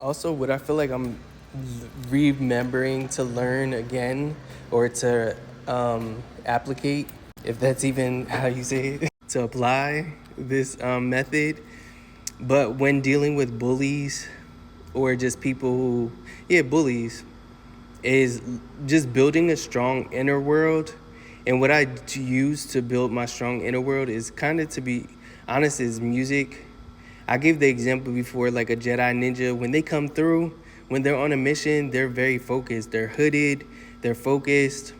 Also, what I feel like I'm remembering to learn again or to applicate, if that's even how you say it, to apply this method. But when dealing with bullies or just people who, yeah, bullies, is just building a strong inner world. And what I use to build my strong inner world is kind of, to be honest, is music. I gave the example before, like a Jedi ninja, when they come through, when they're on a mission, they're very focused. They're hooded, they're focused,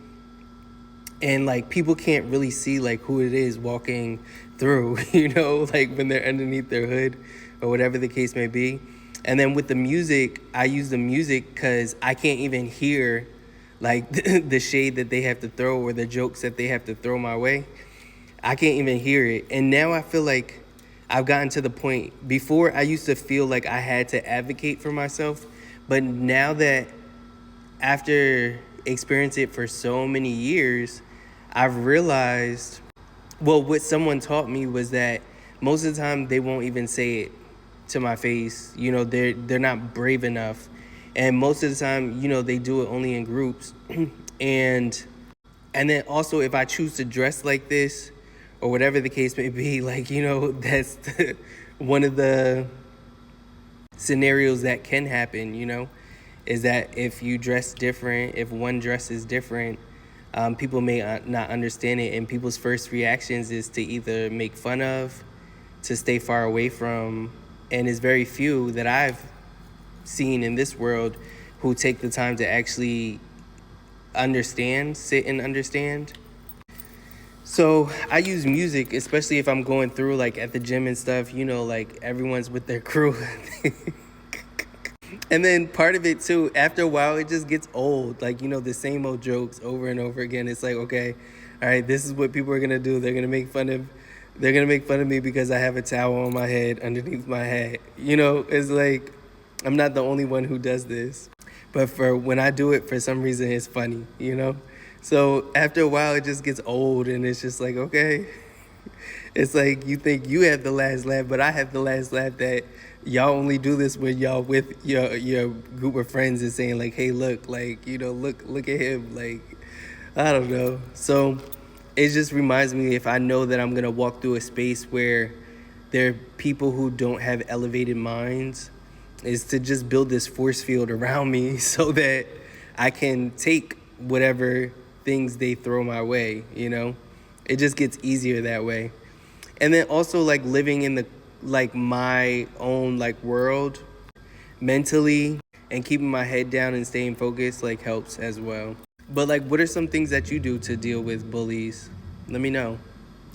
and like people can't really see like who it is walking through, like when they're underneath their hood or whatever the case may be. And then with the music, I use the music because I can't even hear like the shade that they have to throw or the jokes that they have to throw my way. I can't even hear it. And now I feel like I've gotten to the point. Before, I used to feel like I had to advocate for myself, but now that, after experiencing it for so many years, I've realized, well, what someone taught me was that most of the time they won't even say it to my face. They're not brave enough, and most of the time, they do it only in groups. and and then also, if I choose to dress like this or whatever the case may be, like, that's one of the scenarios that can happen, is that if you dress different, if one dress is different, people may not understand it. And people's first reactions is to either make fun of, to stay far away from. And it's very few that I've seen in this world who take the time to actually sit and understand. So I use music, especially if I'm going through like at the gym and stuff, like everyone's with their crew. And then part of it too, after a while, it just gets old. Like, the same old jokes over and over again. It's like, okay, all right, this is what people are gonna do. They're gonna make fun of me because I have a towel on my head underneath my hat. It's like I'm not the only one who does this. But for when I do it, for some reason, it's funny. So after a while, it just gets old, and it's just like, okay. It's like you think you have the last laugh, but I have the last laugh that y'all only do this when y'all with your group of friends and saying like, hey, look, like, look at him. Like, I don't know. So it just reminds me, if I know that I'm going to walk through a space where there are people who don't have elevated minds, is to just build this force field around me so that I can take whatever things they throw my way. It just gets easier that way. And then also, like, living in the like my own like world mentally and keeping my head down and staying focused like helps as well. But like, what are some things that you do to deal with bullies? Let me know.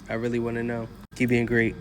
I really want to know. Keep being great.